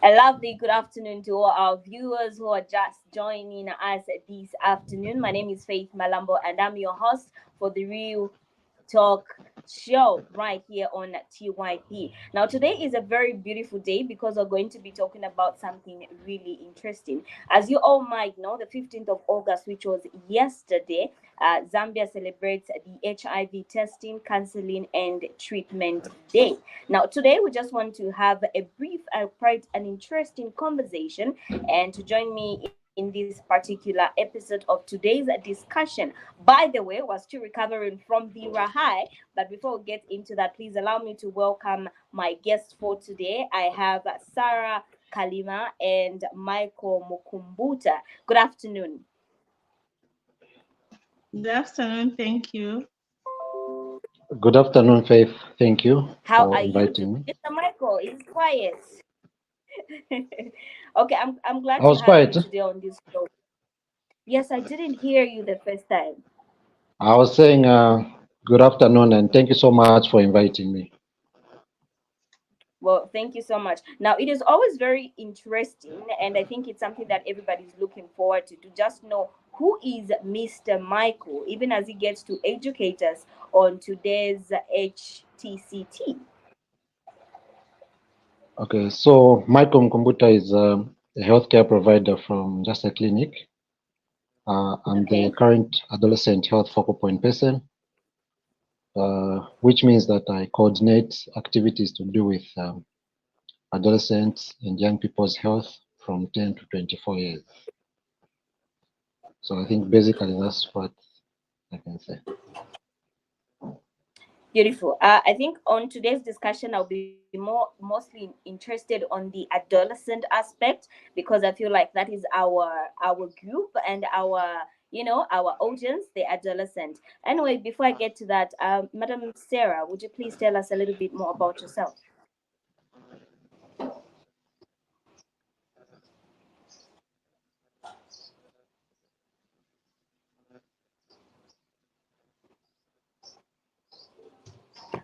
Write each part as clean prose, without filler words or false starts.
A lovely good afternoon to all our viewers who are just joining us this afternoon. My name is Faith Malambo, and I'm your host for the Real Talk show right here on TYP. Now, today is a very beautiful day because we're going to be talking about something really interesting. As you all might know, the 15th of August, which was yesterday, Zambia celebrates the HIV Testing, Counseling, and Treatment Day. Now, today we just want to have a brief, quite an interesting conversation, and to join me in this particular episode of today's discussion. By the way, we're still recovering from the Rahai, but before we get into that, please allow me to welcome my guests for today. I have Sarah Kalima and Michael Mukumbuta. Good afternoon. Good afternoon. Thank you. Good afternoon, Faith. Thank you How for are you doing? inviting me. Mr. Michael, is quiet. Okay, I'm glad I to was have you quiet. today on this show. Yes, I didn't hear you the first time. I was saying good afternoon and thank you so much for inviting me. Well, thank you so much. Now, it is always very interesting, and I think it's something that everybody's looking forward to just know who is Mr. Michael, even as he gets to educate us on today's HTCT. Okay, so Michael Mkumbuta is a healthcare provider from just a clinic. I'm the Okay. current adolescent health focal point person, which means that I coordinate activities to do with adolescents and young people's health from 10 to 24 years. So I think basically that's what I can say. Beautiful. I think on today's discussion, I'll be mostly interested on the adolescent aspect because I feel like that is our group and our audience, the adolescent. Anyway, before I get to that, Madam Sarah, would you please tell us a little bit more about yourself?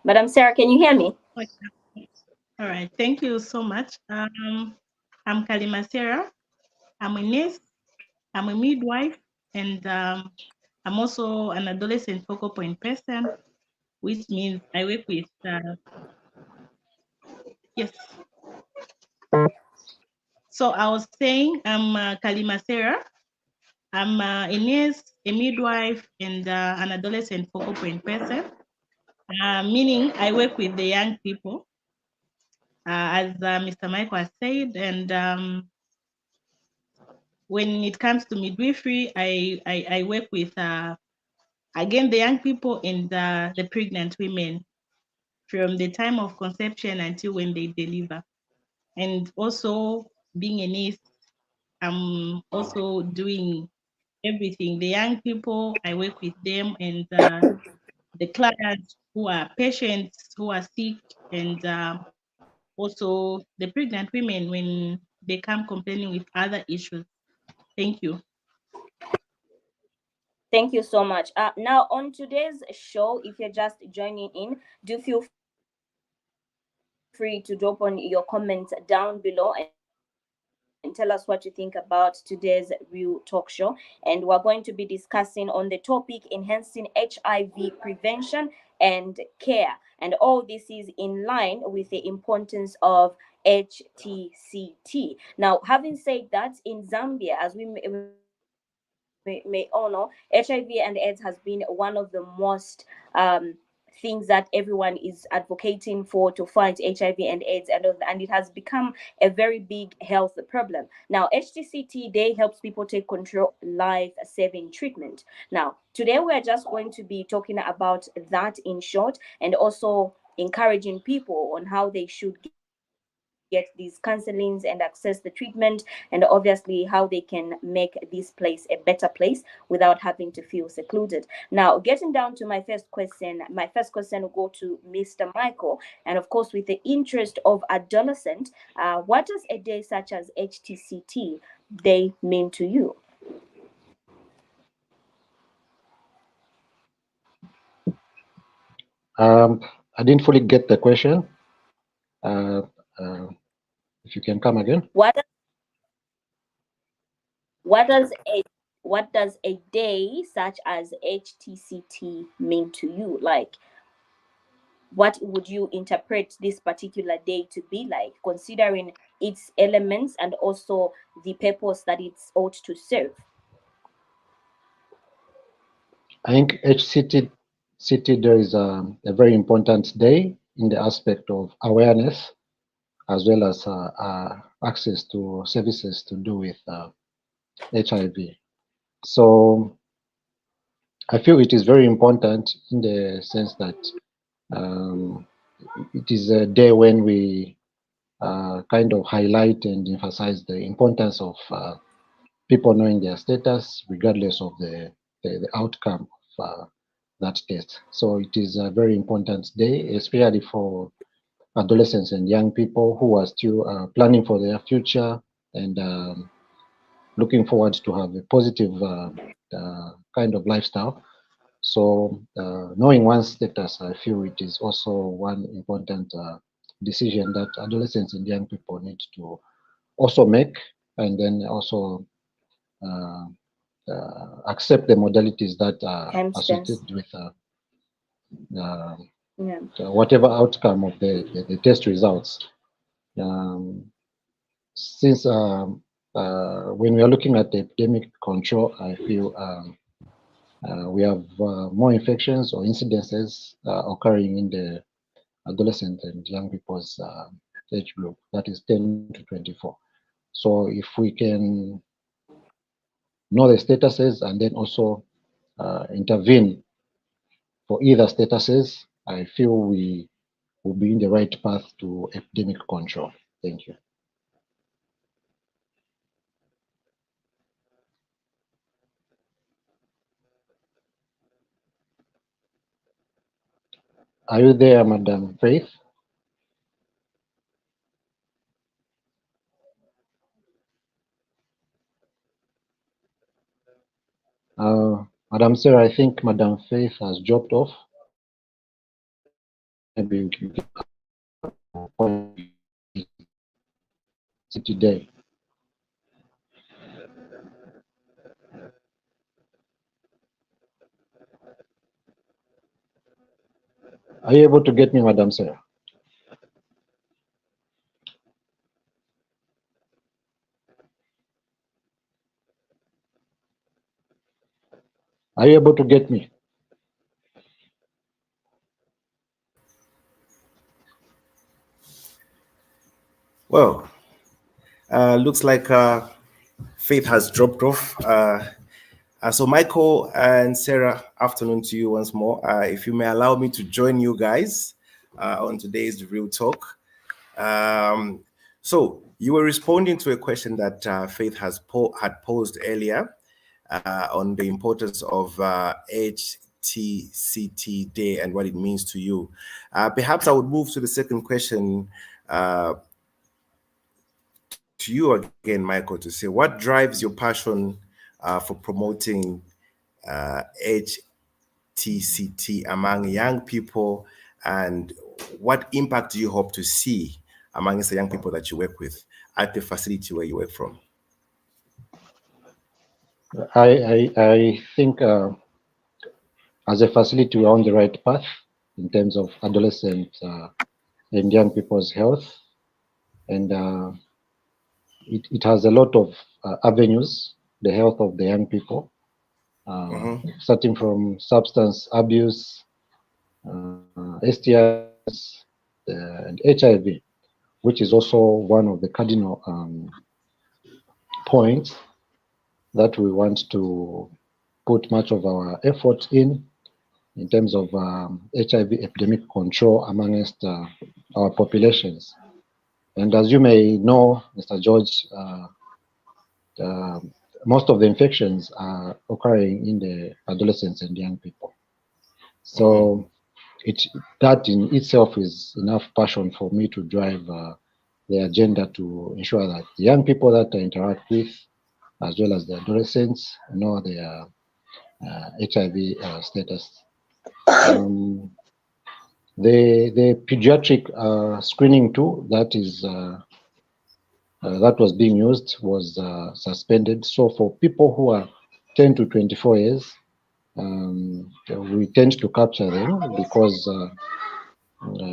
Madam Sarah, can you hear me? Okay. All right. Thank you so much. I'm Kalima Sarah. I'm a nurse. I'm a midwife, and I'm also an adolescent focal point person, which means I work with. Yes. So I was saying I'm Kalima Sarah. I'm a nurse, a midwife, and an adolescent focal point person. Meaning I work with the young people, as Mr. Michael has said, and when it comes to midwifery, I work with again the young people and the pregnant women from the time of conception until when they deliver. And also being a nurse, I'm also doing everything. The young people, I work with them, and the clients who are patients who are sick, and also the pregnant women when they come complaining with other issues. Thank you. Thank you so much. Now, on today's show, if you're just joining in, do feel free to drop on your comments down below and tell us what you think about today's real talk show. And we're going to be discussing on the topic enhancing HIV prevention and care. And all this is in line with the importance of HTCT. Now, having said that, in Zambia, as we may all know, HIV and AIDS has been one of the most things that everyone is advocating for to fight HIV and AIDS, and it has become a very big health problem. Now, HTCT Day helps people take control life-saving treatment. Now, today we are just going to be talking about that in short, and also encouraging people on how they should get these counselings and access the treatment, and obviously how they can make this place a better place without having to feel secluded. Now, getting down to my first question will go to Mr. Michael, and of course, with the interest of adolescent, what does a day such as HTCT Day mean to you? I didn't fully get the question. Uh, uh, If you can come again. What does a day such as HTCT mean to you? Like, what would you interpret this particular day to be like, considering its elements and also the purpose that it's ought to serve? I think HTCT there is a very important day in the aspect of awareness as well as access to services to do with HIV. So I feel it is very important in the sense that um, it is a day when we kind of highlight and emphasize the importance of people knowing their status regardless of the outcome of that test. So it is a very important day, especially for adolescents and young people who are still planning for their future and looking forward to have a positive kind of lifestyle. So knowing one's status, I feel it is also one important decision that adolescents and young people need to also make, and then also uh, accept the modalities that are Hamsters. associated with uh, Yeah. whatever outcome of the test results. Um, since when we are looking at the epidemic control, I feel we have more infections or incidences occurring in the adolescent and young people's age group, that is 10 to 24. So if we can know the statuses and then also intervene for either statuses, I feel we will be in the right path to epidemic control. Thank you. Are you there, Madam Faith? Madam Sarah, I think Madam Faith has dropped off. Maybe you can see today. Are you able to get me, Madam Sarah? Are you able to get me? Well, looks like Faith has dropped off. So Michael and Sarah, afternoon to you once more. If you may allow me to join you guys on today's Real Talk. So you were responding to a question that Faith had posed earlier on the importance of HTCT Day and what it means to you. Perhaps I would move to the second question to you again, Michael, to say what drives your passion for promoting HTCT among young people, and what impact do you hope to see amongst the young people that you work with at the facility where you work from? I think as a facility, we're on the right path in terms of adolescent and young people's health. And it has a lot of avenues, the health of the young people, starting from substance abuse, STIs, and HIV, which is also one of the cardinal points that we want to put much of our effort in terms of HIV epidemic control amongst our populations. And as you may know, Mr. George, most of the infections are occurring in the adolescents and young people. So that in itself is enough passion for me to drive the agenda to ensure that the young people that I interact with, as well as the adolescents, know their HIV status. The pediatric screening tool that is that was being used was suspended. So for people who are 10 to 24 years, we tend to capture them because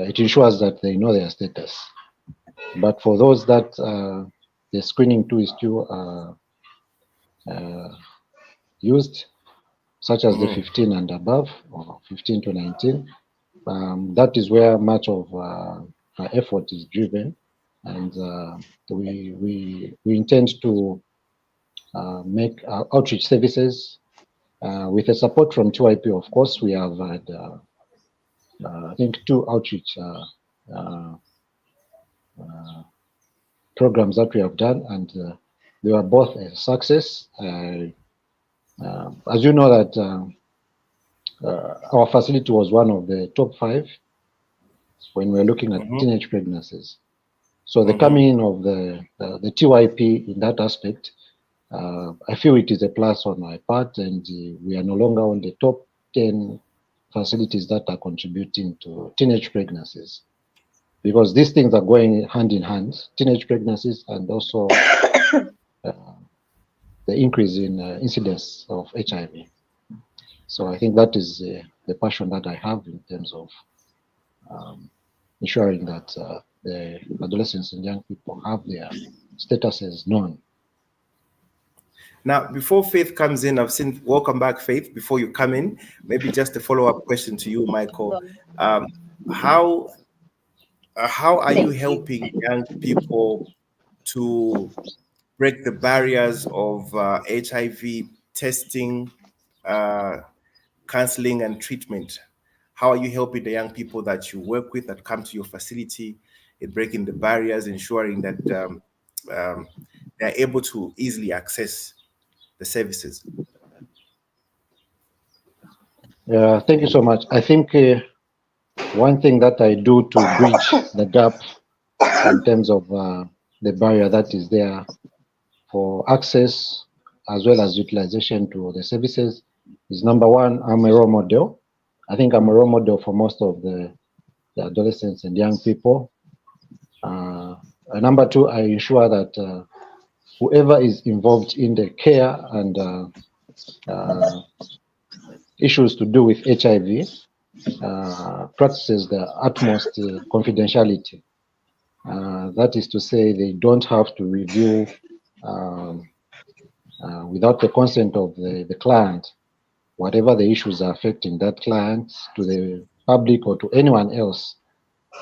it ensures that they know their status. But for those that the screening tool is still used, such as the 15 and above, or 15 to 19, that is where much of our effort is driven, and we intend to make outreach services with the support from TYP. Of course, we have had I think 2 outreach uh, programs that we have done, and they were both a success. As you know that our facility was one of the top 5 when we were looking at teenage pregnancies. So the coming in of the TYP in that aspect, I feel it is a plus on my part, and we are no longer on the top 10 facilities that are contributing to teenage pregnancies, because these things are going hand in hand, teenage pregnancies and also the increase in incidence of HIV. So I think that is the passion that I have in terms of ensuring that the adolescents and young people have their statuses known. Now, before Faith comes in, I've seen, welcome back, Faith. Before you come in, maybe just a follow-up question to you, Michael. How are you Thank you. helping young people to break the barriers of HIV testing, counseling, and treatment? How are you helping the young people that you work with that come to your facility in breaking the barriers, ensuring that they're able to easily access the services? Thank you so much. I think one thing that I do to bridge the gap in terms of the barrier that is there for access as well as utilization to the services is, number one, I'm a role model. I think I'm a role model for most of the adolescents and young people. Number two, I ensure that whoever is involved in the care and issues to do with HIV practices the utmost confidentiality. That is to say, they don't have to review without the consent of the client whatever the issues are affecting that client to the public or to anyone else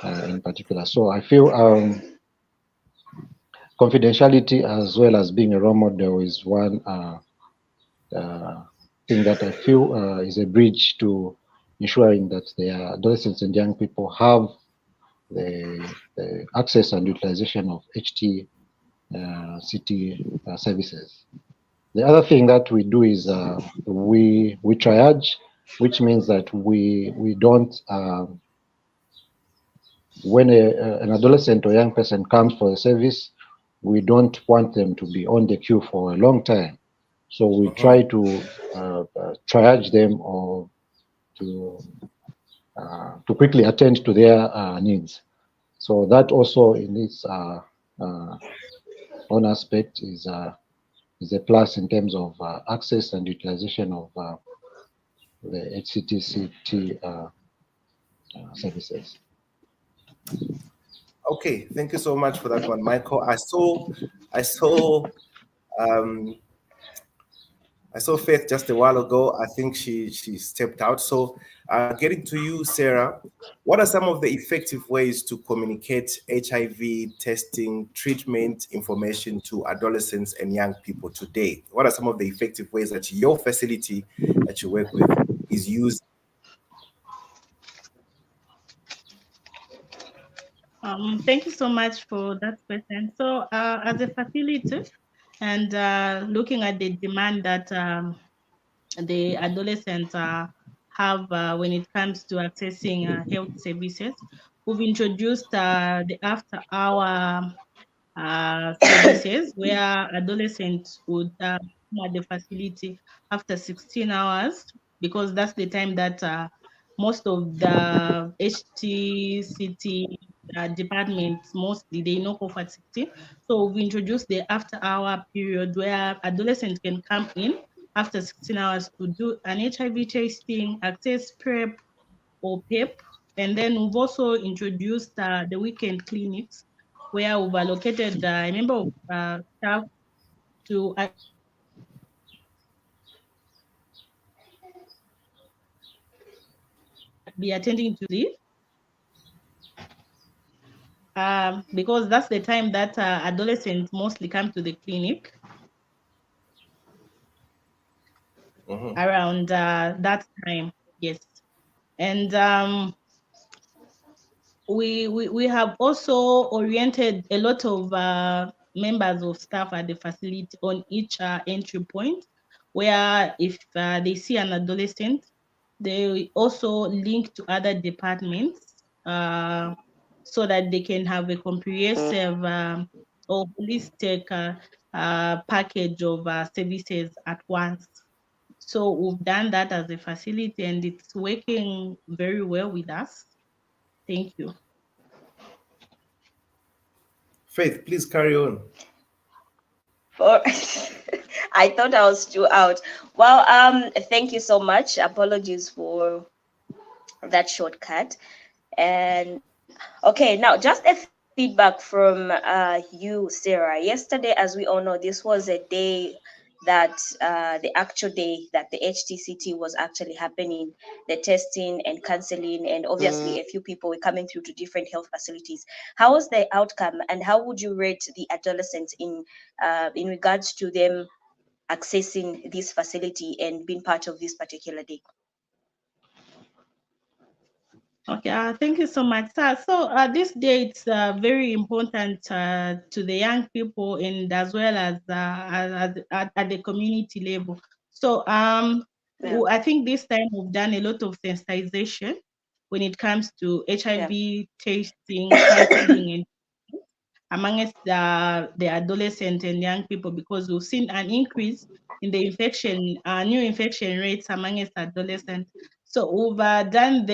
in particular. So I feel confidentiality as well as being a role model is one thing that I feel is a bridge to ensuring that the adolescents and young people have the access and utilization of HTCT services. The other thing that we do is we triage, which means that we don't when an adolescent or young person comes for a service, we don't want them to be on the queue for a long time. So we try to triage them or to quickly attend to their needs. So that also in its own aspect is a plus in terms of access and utilization of the HTCT services. Okay, thank you so much for that one, Michael. Um, I saw Faith just a while ago. I think she stepped out. So getting to you, Sarah, what are some of the effective ways to communicate HIV testing, treatment information to adolescents and young people today? What are some of the effective ways that your facility that you work with is used? Thank you so much for that question. So as a facility and looking at the demand that the adolescents have when it comes to accessing health services, we've introduced the after-hour services where adolescents would come at the facility after 16 hours, because that's the time that most of the HTCT departments mostly, they know for 16. So we introduced the after-hour period where adolescents can come in after 16 hours to do an HIV testing, access PrEP or PEP. And then we've also introduced the weekend clinics where we've allocated a member of staff to be attending to this, because that's the time that adolescents mostly come to the clinic around that time. Yes. And we have also oriented a lot of members of staff at the facility on each entry point, where if they see an adolescent, they also link to other departments so that they can have a comprehensive or holistic package of services at once. So we've done that as a facility and it's working very well with us. Thank you. Faith, please carry on. For I thought I was too out. Well, thank you so much. Apologies for that shortcut. And okay, now just a feedback from you, Sarah. Yesterday, as we all know, this was a day that the actual day that the HTCT was actually happening, the testing and counseling, and obviously a few people were coming through to different health facilities. How was the outcome, and how would you rate the adolescents in regards to them accessing this facility and being part of this particular day? Okay, thank you so much, sir. So this day it's very important to the young people and as well as at the community level. So Yeah. I think this time we've done a lot of sensitization when it comes to HIV testing, counseling, and amongst the adolescent and young people, because we've seen an increase in the infection, new infection rates amongst adolescents. So we've done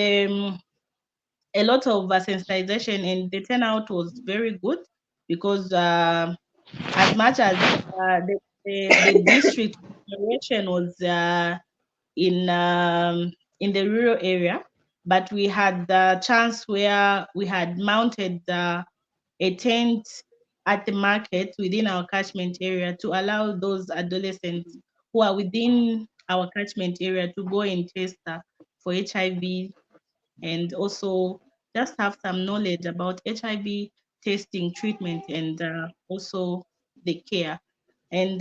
a lot of sensitization and the turnout was very good because as much as the district operation was in the rural area, but we had the chance where we had mounted a tent at the market within our catchment area to allow those adolescents who are within our catchment area to go and test for HIV and also just have some knowledge about HIV testing, treatment, and also the care. And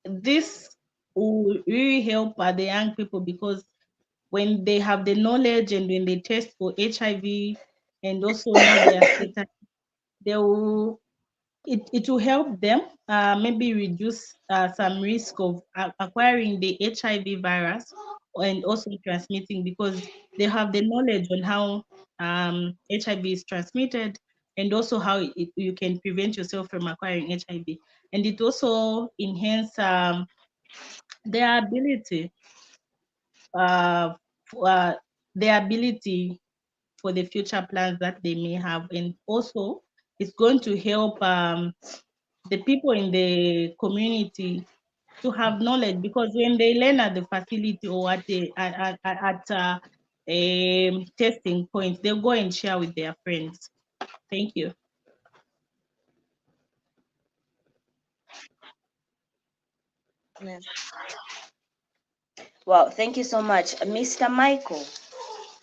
this will really help the young people because when they have the knowledge and when they test for HIV and also know their status, they will it will help them maybe reduce some risk of acquiring the HIV virus and also transmitting because they have the knowledge on how HIV is transmitted and also how you can prevent yourself from acquiring HIV. And it also enhance their ability, uh, f- uh, their ability for the future plans that they may have. And also, it's going to help the people in the community to have knowledge because when they learn at the facility or at a testing point, they'll go and share with their friends. Thank you. Yeah. Wow, thank you so much, Mr. Michael.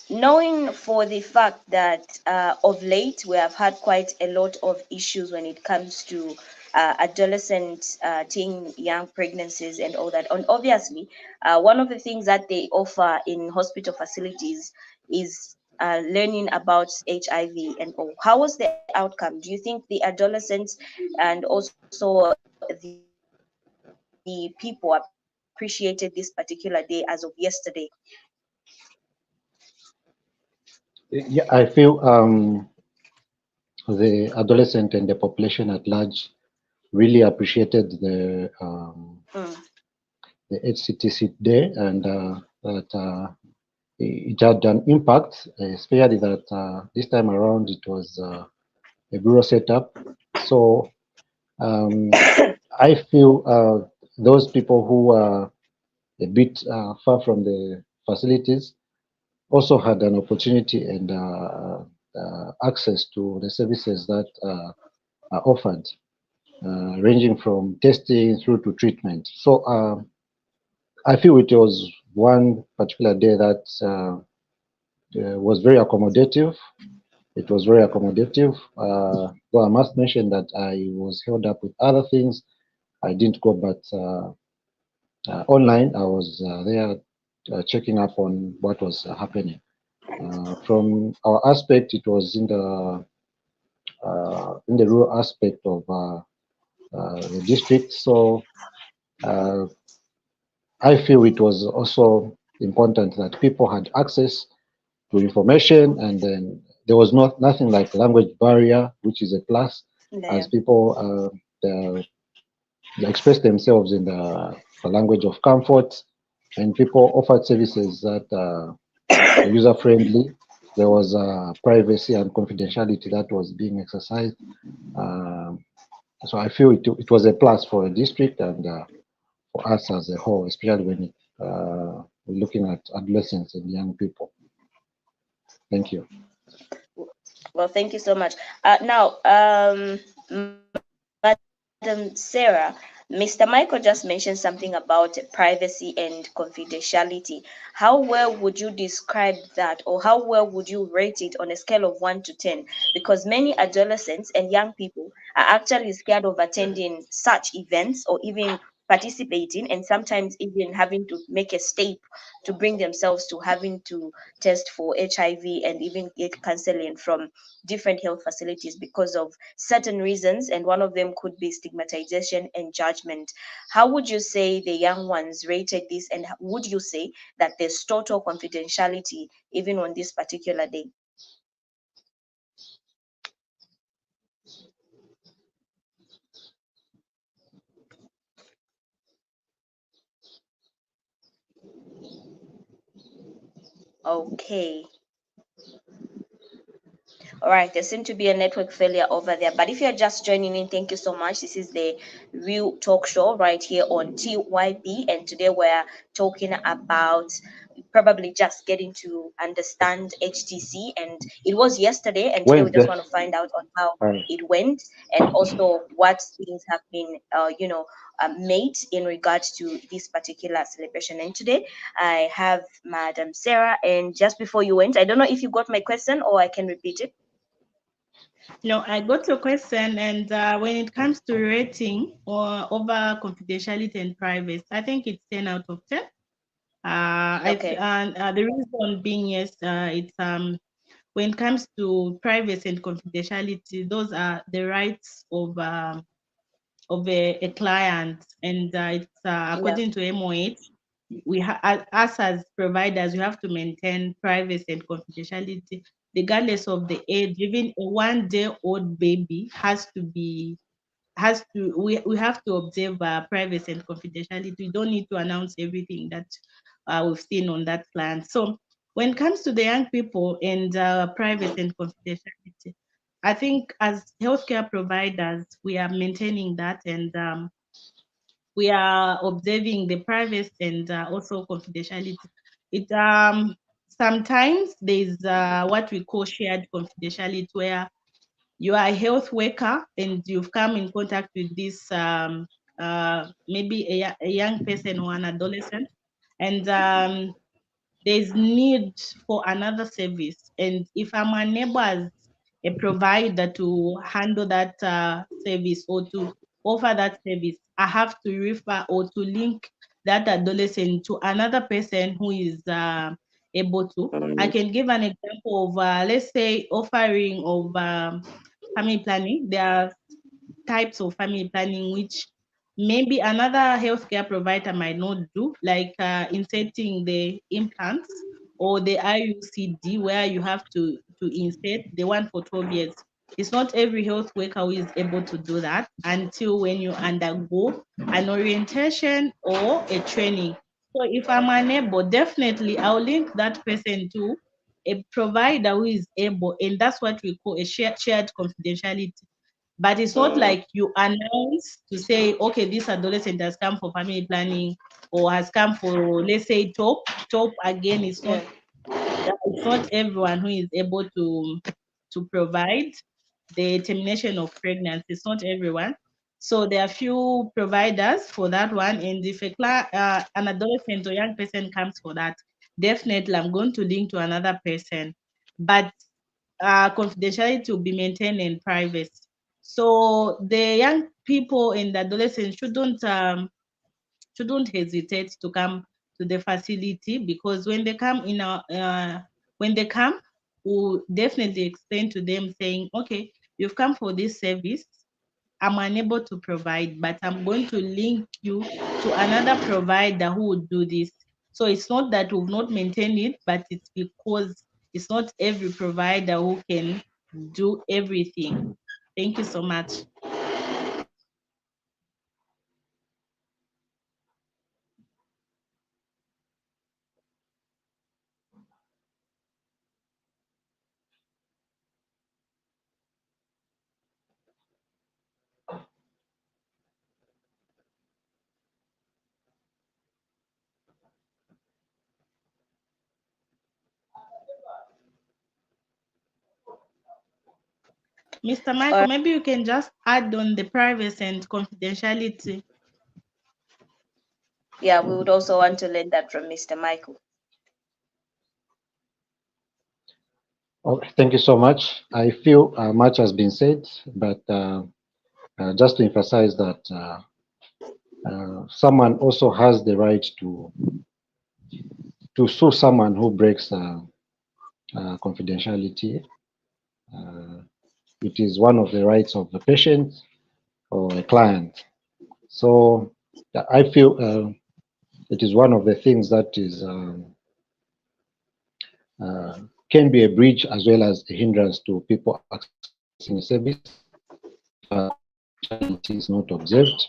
Knowing for the fact that of late we have had quite a lot of issues when it comes to adolescent, teen, young pregnancies and all that. And obviously, one of the things that they offer in hospital facilities is learning about HIV and all. How was the outcome? Do you think the adolescents and also the people appreciated this particular day as of yesterday? Yeah, I feel the adolescent and the population at large really appreciated Mm. the HCTC day and that it had an impact, especially that this time around it was a bureau setup. So I feel those people who are a bit far from the facilities also had an opportunity and access to the services that are offered, ranging from testing through to treatment. So I feel it was one particular day that was very accommodative. It was very accommodative. Though I must mention that I was held up with other things. I didn't go, but online I was there checking up on what was happening. From our aspect, it was in the rural aspect of the district. So uh, I feel it was also important that people had access to information, and then there was nothing like language barrier, which is a plus, Yeah. as people they express themselves in the language of comfort, and people offered services that were user friendly. There was privacy and confidentiality that was being exercised. Um, so I feel it was a plus for a district and for us as a whole, especially when we're looking at adolescents and young people. Thank you. Well, thank you so much. Now, Madam Sarah, Mr. Michael just mentioned something about privacy and confidentiality. How well would you describe that, or how well would you rate it on a scale of 1 to 10? Because many adolescents and young people are actually scared of attending such events or even participating, and sometimes even having to make a step to bring themselves to having to test for HIV and even get counseling from different health facilities because of certain reasons, and one of them could be stigmatization and judgment. How would you say the young ones rated this, and would you say that there's total confidentiality even on this particular day? Okay. All right, there seemed to be a network failure over there. But if you're just joining in, thank you so much. This is the Real Talk Show right here on TYB. And today we're talking about probably just getting to understand HTC. And it was yesterday. And today we just Wednesday. want to find out on how Hi. it went and also what things have been, made in regards to this particular celebration. And today I have Madam Sarah. And just before you went, I don't know if you got my question or I can repeat it. No, I got your question, and when it comes to rating or over confidentiality and privacy, I think it's 10 out of 10. Okay. And the reason being, yes, it's when it comes to privacy and confidentiality, those are the rights of a client, and it's Yeah. according to MOH. Us as providers, we have to maintain privacy and confidentiality regardless of the age. Even a 1 day old baby we have to observe privacy and confidentiality. We don't need to announce everything that we've seen on that plan. So when it comes to the young people and privacy and confidentiality, I think as healthcare providers, we are maintaining that, and we are observing the privacy and also confidentiality. It sometimes there's what we call shared confidentiality, where you are a health worker and you've come in contact with this maybe a young person or an adolescent, and there's need for another service, and if I'm unable as a provider to handle that service or to offer that service, I have to refer or to link that adolescent to another person who is able to. I can give an example of let's say offering of family planning. There are types of family planning which maybe another healthcare provider might not do, like inserting the implants or the IUCD, where you have to insert the one for 12 years. It's not every health worker who is able to do that until when you undergo an orientation or a training. So if I'm unable, definitely I'll link that person to a provider who is able, and that's what we call a shared confidentiality. But it's not like you announce to say, okay, this adolescent has come for family planning or has come for, let's say, top. Top again, it's not everyone who is able to provide the termination of pregnancy. It's not everyone. So there are few providers for that one. And if an adolescent or young person comes for that, definitely I'm going to link to another person. But confidentiality will be maintained in privacy. So the young people and the adolescents shouldn't hesitate to come to the facility, because when they come when they come, we'll definitely explain to them saying, okay, you've come for this service. I'm unable to provide, but I'm going to link you to another provider who will do this. So it's not that we've not maintained it, but it's because it's not every provider who can do everything. Thank you so much. Mr. Michael, maybe you can just add on the privacy and confidentiality. Yeah, we would also want to learn that from Mr. Michael. Oh, thank you so much. I feel much has been said, but just to emphasize that someone also has the right to sue someone who breaks confidentiality. It is one of the rights of the patient or a client. So I feel it is one of the things that is can be a bridge as well as a hindrance to people accessing a service if is not observed.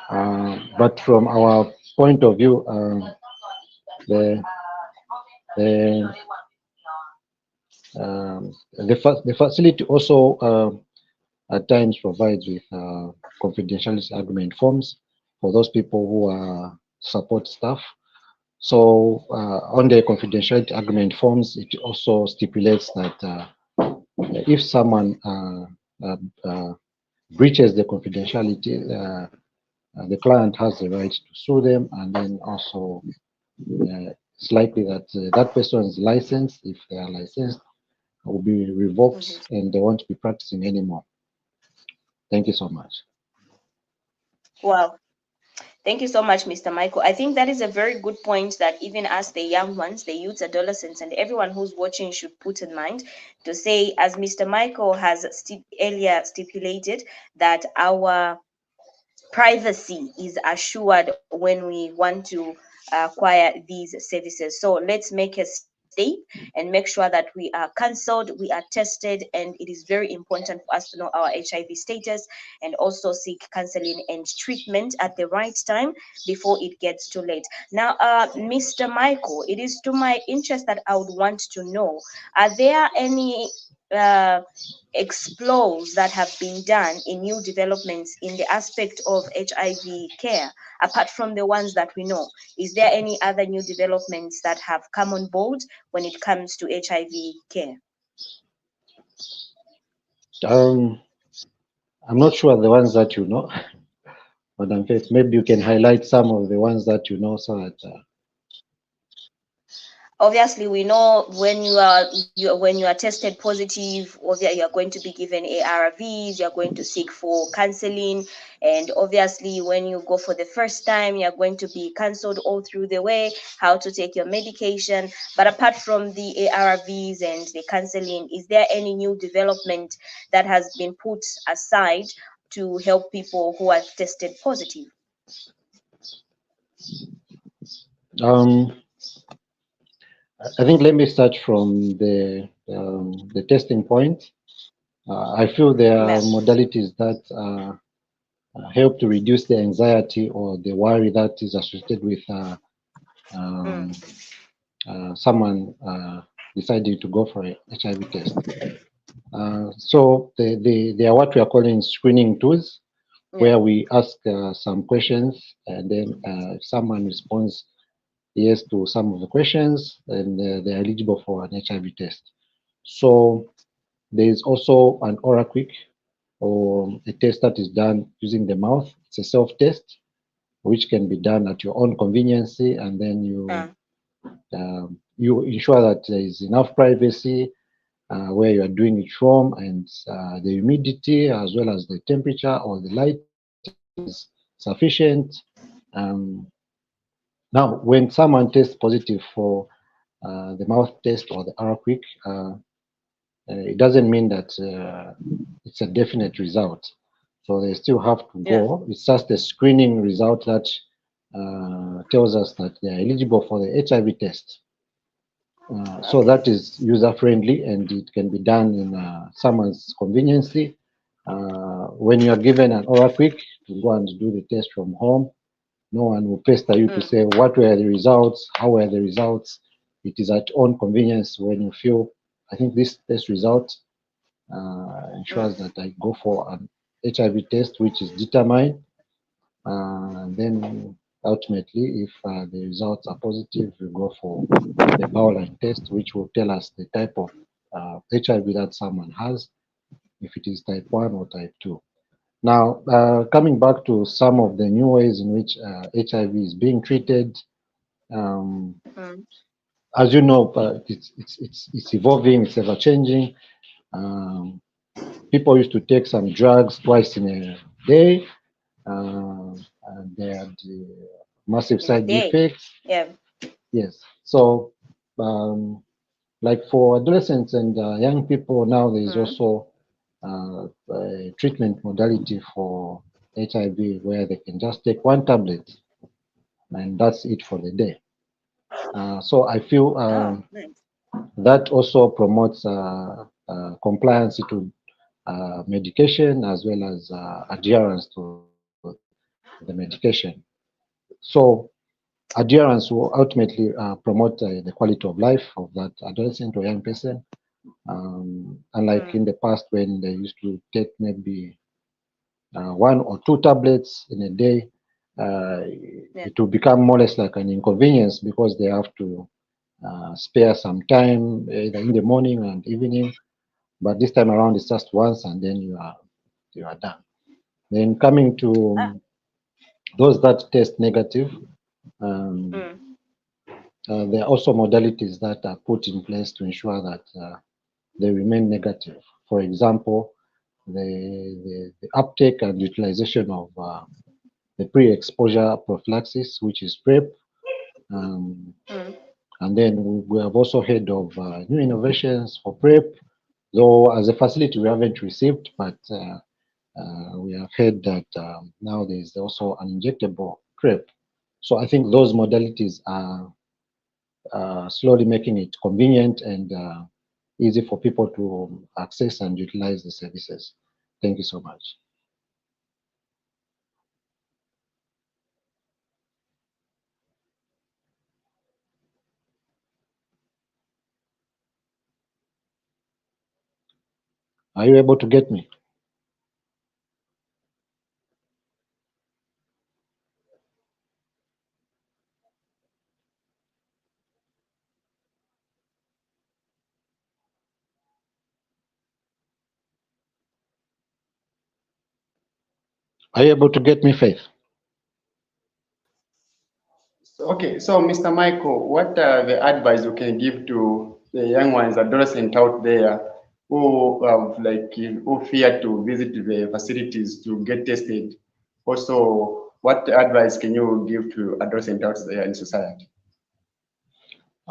But from our point of view, the the the facility also at times provides with confidentiality agreement forms for those people who are support staff. So on the confidentiality agreement forms, it also stipulates that if someone breaches the confidentiality, the client has the right to sue them, and then also it's likely that that person's license, if they are licensed, will be revoked and they won't be practicing anymore. Thank you so much. Wow. Thank you so much, Mr. Michael. I think that is a very good point that even as the young ones, the youths, adolescents, and everyone who's watching should put in mind, to say, as Mr. Michael has earlier stipulated, that our privacy is assured when we want to acquire these services. So let's make a step and make sure that we are cancelled, we are tested, and it is very important for us to know our HIV status and also seek counseling and treatment at the right time before it gets too late. Now, Mr. Michael, it is to my interest that I would want to know, are there any uh, explores that have been done in new developments in the aspect of HIV care, apart from the ones that we know? Is there any other new developments that have come on board when it comes to HIV care? I'm not sure the ones that you know, Madam Faith. Maybe you can highlight some of the ones that you know so that. Obviously, we know when you are tested positive, obviously you are going to be given ARVs, you are going to seek for counseling, and obviously when you go for the first time, you are going to be counseled all through the way how to take your medication. But apart from the ARVs and the counseling, is there any new development that has been put aside to help people who are tested positive? I think let me start from the testing point. I feel there are modalities that help to reduce the anxiety or the worry that is associated with um, someone deciding to go for a HIV test. So they are what we are calling screening tools, where we ask some questions, and then if someone responds yes to some of the questions, and they are eligible for an HIV test. So there is also an oral quick, or a test that is done using the mouth. It's a self-test, which can be done at your own convenience, and then you ensure that there is enough privacy where you are doing it from, and the humidity as well as the temperature or the light is sufficient. Um, Now, when someone tests positive for the mouth test or the oral quick, it doesn't mean that it's a definite result. So they still have to go. It's just a screening result that tells us that they are eligible for the HIV test. So that is user friendly, and it can be done in someone's convenience. When you are given an oral quick to go and do the test from home, no one will pester you to say what were the results, how were the results. It is at own convenience when you feel, I think this test result ensures that I go for an HIV test, which is determined. Then ultimately, if the results are positive, we go for the bowline test, which will tell us the type of HIV that someone has, if it is type 1 or type 2. Now, coming back to some of the new ways in which HIV is being treated, as you know, it's evolving, it's ever changing. People used to take some drugs twice in a day, and they had massive side effects. Yes. So, like for adolescents and young people now, there is also a treatment modality for HIV where they can just take one tablet and that's it for the day. So I feel that also promotes compliance to medication as well as adherence to the medication. So adherence will ultimately promote the quality of life of that adolescent or young person. Unlike in the past when they used to take maybe 1 or 2 tablets in a day, it will become more or less like an inconvenience because they have to spare some time either in the morning and evening. But this time around, it's just once, and then you are done. Then coming to those that test negative, there are also modalities that are put in place to ensure that they remain negative. For example, the uptake and utilization of the pre-exposure prophylaxis, which is PrEP. And then we have also heard of new innovations for PrEP, though as a facility we haven't received, but we have heard that now there is also an injectable PrEP. So I think those modalities are slowly making it convenient and easy for people to access and utilize the services. Thank you so much. Are you able to get me? Are you able to get me, Faith? Okay, so Mr. Michael, what are the advice you can give to the young ones, adolescents out there who have who fear to visit the facilities to get tested? Also, what advice can you give to adolescents out there in society?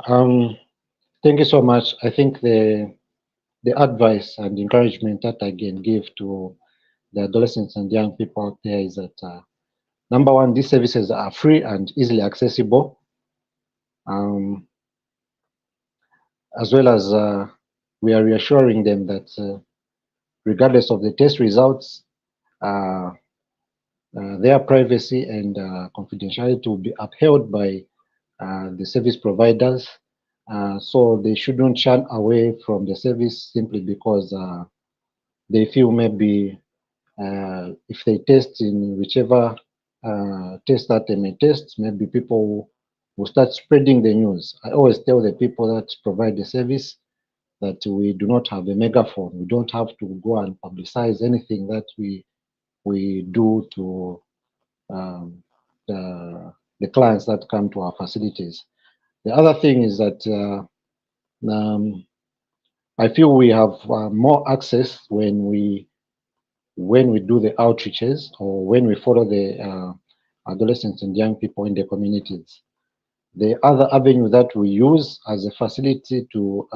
Thank you so much. I think the advice and encouragement that I can give to the adolescents and young people out there is that number one, these services are free and easily accessible, as well as we are reassuring them that regardless of the test results, their privacy and confidentiality will be upheld by the service providers. So they shouldn't shun away from the service simply because they feel maybe if they test in whichever test that they may test, maybe people will start spreading the news. I always tell the people that provide the service that we do not have a megaphone. We don't have to go and publicize anything that we do to um, the clients that come to our facilities. The other thing is that I feel we have more access when we do the outreaches or when we follow the adolescents and young people in the communities. The other avenue that we use as a facility to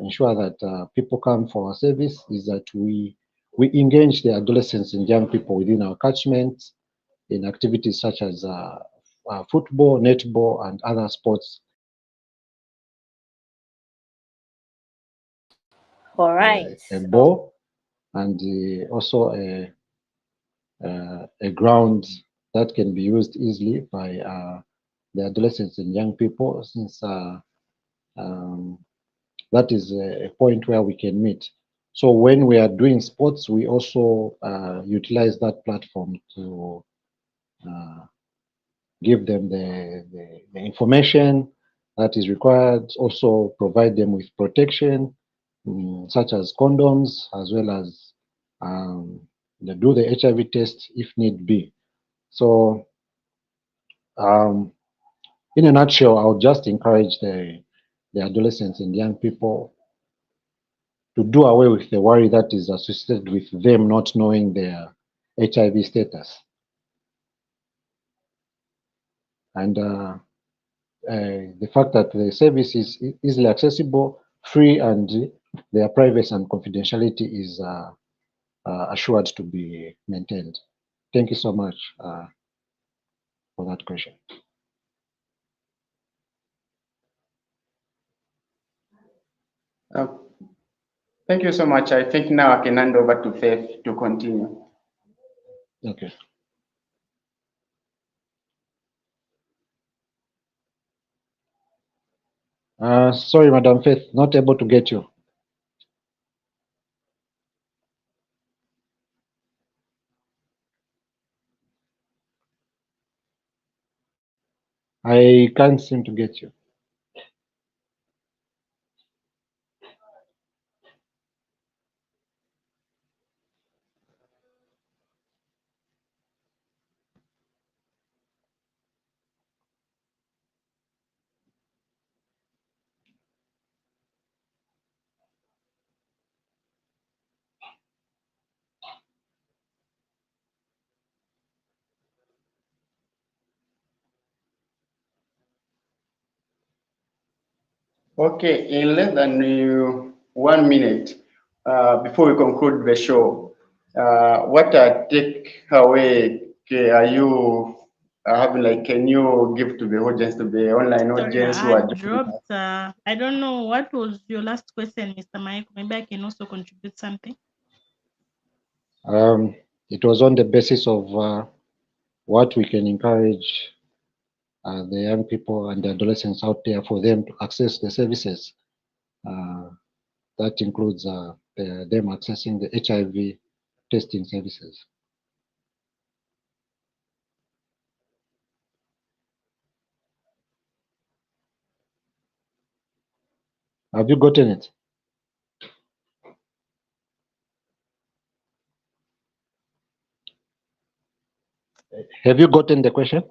ensure that people come for our service is that we engage the adolescents and young people within our catchments in activities such as football, netball, and other sports. All right. A ball and also a ground that can be used easily by the adolescents and young people, since um, that is a point where we can meet. So when we are doing sports, we also utilize that platform to give them the information that is required, also provide them with protection, such as condoms, as well as do the HIV test if need be. So, in a nutshell, I would just encourage the adolescents and young people to do away with the worry that is associated with them not knowing their HIV status. And the fact that the service is easily accessible, free, and their privacy and confidentiality is assured to be maintained. Thank you so much for that question. Uh, Thank you so much. I think now I can hand over to Faith to continue. Okay. Sorry, Madam Faith, not able to get you. I can't seem to get you. Okay, in less than 1 minute before we conclude the show, what takeaway are you having? Like, can you give to the audience, to the online Sorry, audience who I are had joining us? dropped. I don't know what was your last question, Mr. Mike. Maybe I can also contribute something. It was on the basis of what we can encourage the young people and the adolescents out there for them to access the services. That includes them accessing the HIV testing services. Have you gotten it? Have you gotten the question?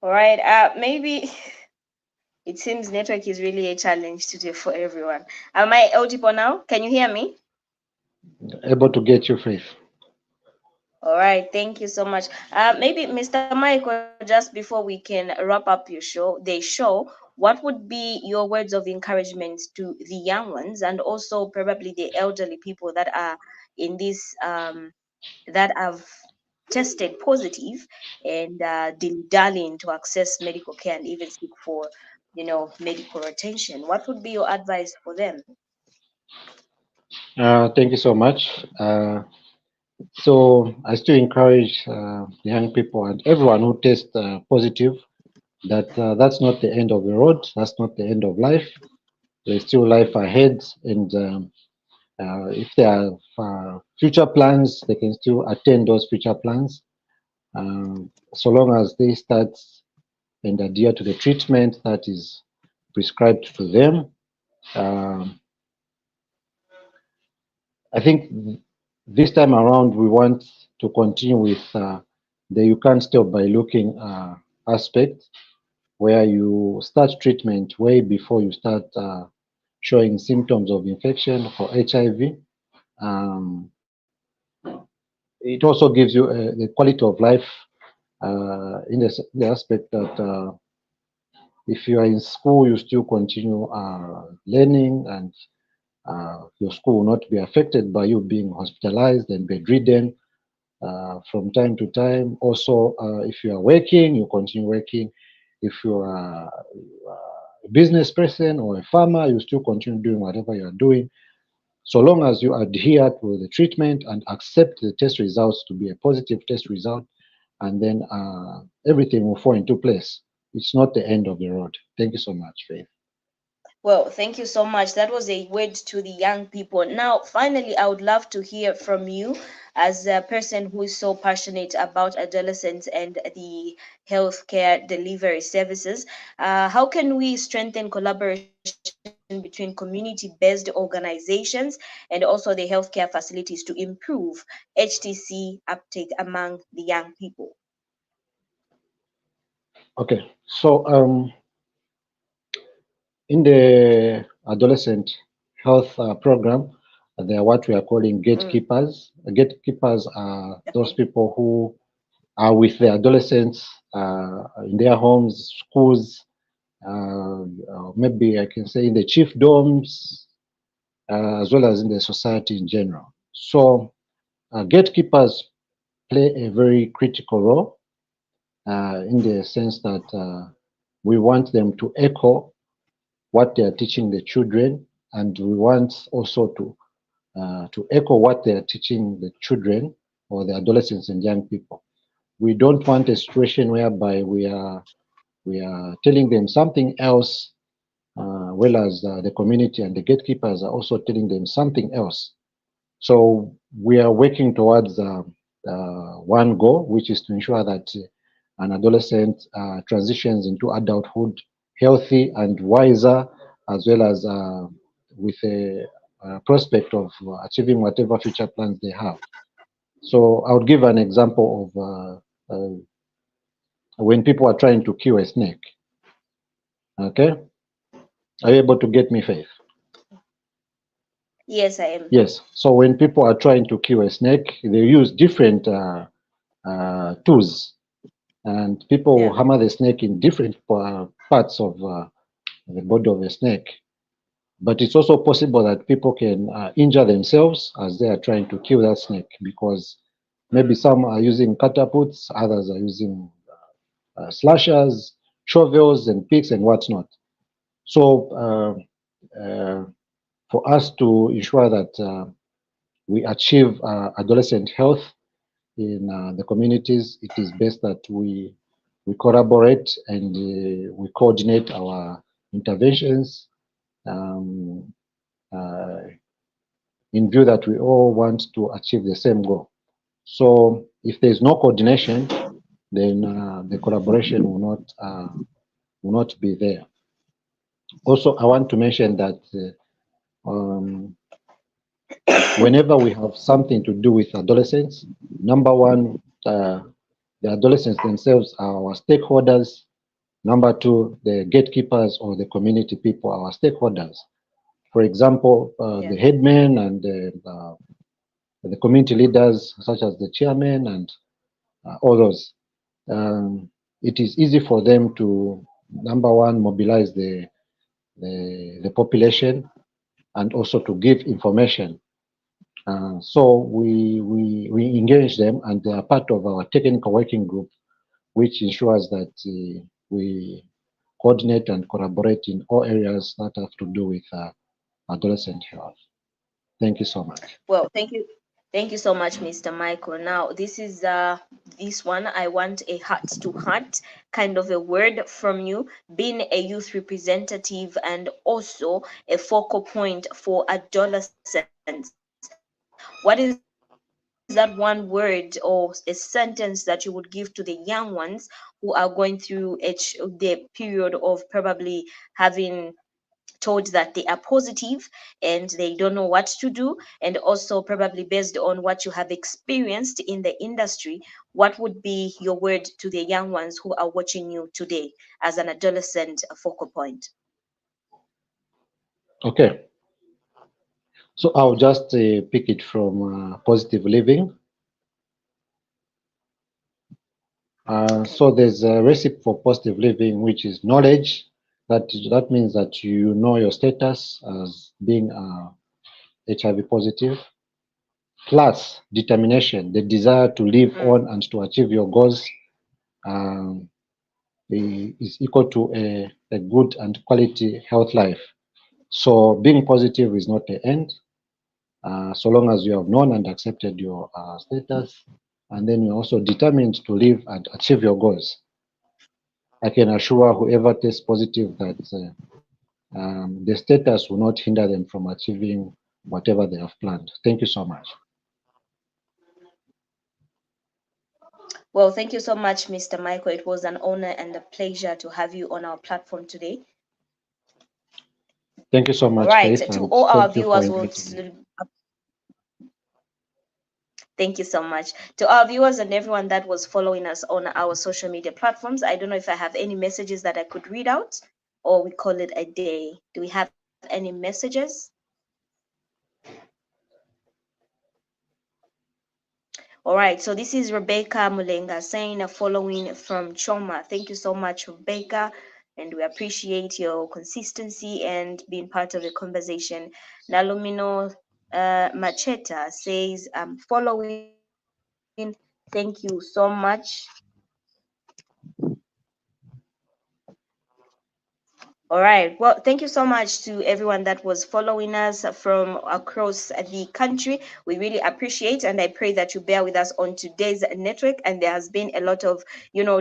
All right. Maybe it seems network is really a challenge today for everyone. Am I audible now? Can you hear me? Able to get your faith. All right. Thank you so much. Maybe Mr. Michael, just before we can wrap up your show, what would be your words of encouragement to the young ones and also probably the elderly people that are in this that have tested positive and dilly-dallying to access medical care and even seek for, medical attention? What would be your advice for them? Thank you so much. So I still encourage young people and everyone who tests positive that that's not the end of the road. That's not the end of life. There's still life ahead, and if there are future plans, they can still attend those future plans, so long as they start and adhere to the treatment that is prescribed to them. Um, I think this time around we want to continue with the you can't stop by looking aspect, where you start treatment way before you start showing symptoms of infection for HIV. Um, it also gives you the quality of life in the aspect that if you are in school, you still continue learning, and your school will not be affected by you being hospitalized and bedridden from time to time. Also, if you are working, you continue working. If you are a business person or a farmer, you still continue doing whatever you are doing, so long as you adhere to the treatment and accept the test results to be a positive test result, and then everything will fall into place. It's not the end of the road. Thank you so much, Faith. Well, thank you so much. That was a word to the young people. Now, finally, I would love to hear from you as a person who is so passionate about adolescents and the healthcare delivery services. How can we strengthen collaboration between community-based organizations and also the healthcare facilities to improve HTC uptake among the young people? Okay, so in the adolescent health program, there are what we are calling gatekeepers. Gatekeepers are those people who are with the adolescents in their homes, schools, maybe I can say in the chief doms, as well as in the society in general. So gatekeepers play a very critical role in the sense that we want them to echo what they are teaching the children, and we want also to echo what they are teaching the children or the adolescents and young people. We don't want a situation whereby we are telling them something else, well as the community and the gatekeepers are also telling them something else. So we are working towards one goal, which is to ensure that an adolescent transitions into adulthood healthy and wiser, as well as with a prospect of achieving whatever future plans they have. So I would give an example of when people are trying to kill a snake. Okay, are you able to get me, Faith? Yes, I am. Yes. So when people are trying to kill a snake, they use different tools, and people Yeah. hammer the snake in different parts of the body of the snake. But it's also possible that people can injure themselves as they are trying to kill that snake, because maybe some are using catapults, others are using slashers, shovels, and picks and whatnot. So for us to ensure that we achieve adolescent health in the communities, it is best that we collaborate and we coordinate our interventions, um, uh, in view that we all want to achieve the same goal. So if there is no coordination, then the collaboration will not be there. Also, I want to mention that whenever we have something to do with adolescents, number one, the adolescents themselves are our stakeholders. Number two, the gatekeepers or the community people are our stakeholders. For example, Yeah. the headmen and the community leaders, such as the chairman and others. It is easy for them to, number one, mobilize the population, and also to give information. So we engage them, and they are part of our technical working group, which ensures that we coordinate and collaborate in all areas that have to do with adolescent health. Thank you so much. Well, thank you. Thank you so much, Mr. Michael. Now, this is this one. I want a heart-to-heart kind of a word from you, being a youth representative and also a focal point for adolescents. What is that one word or a sentence that you would give to the young ones who are going through the period of probably having told that they are positive and they don't know what to do, and also probably based on what you have experienced in the industry, what would be your word to the young ones who are watching you today as an adolescent focal point? Okay, so I'll just pick it from positive living. So there's a recipe for positive living, which is knowledge. That means that you know your status as being HIV positive, plus determination, the desire to live on and to achieve your goals, um, is equal to a good and quality health life. So being positive is not the end, so long as you have known and accepted your status, and then you're also determined to live and achieve your goals. I can assure whoever tests positive that the status will not hinder them from achieving whatever they have planned. Thank you so much. Well, thank you so much, Mr. Michael. It was an honor and a pleasure to have you on our platform today. Thank you so All much, right, Faith, to and all our thank you for viewers, inviting me. thank you so much. To our viewers and everyone that was following us on our social media platforms, I don't know if I have any messages that I could read out, or we call it a day. Do we have any messages? All right, so this is Rebecca Mulenga saying, following from Choma. Thank you so much, Rebecca, and we appreciate your consistency and being part of the conversation. Nalumino Macheta says, I'm following. Thank you so much. All right. Well, thank you so much to everyone that was following us from across the country. We really appreciate, and I pray that you bear with us on today's network. And there has been a lot of,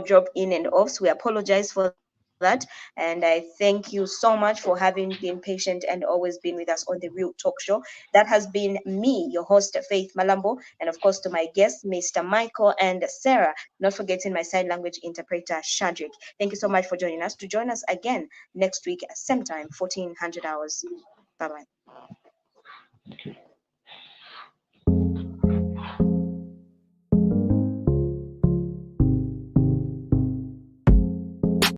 drop in and offs. We apologize for that, and I thank you so much for having been patient and always been with us on the Real Talk Show. That has been me, your host, Faith Malambo, and of course to my guests, Mr. Michael and Sarah. Not forgetting my sign language interpreter, Shadrick. Thank you so much for joining us. To join us again next week, same time, 1400 hours. Bye bye.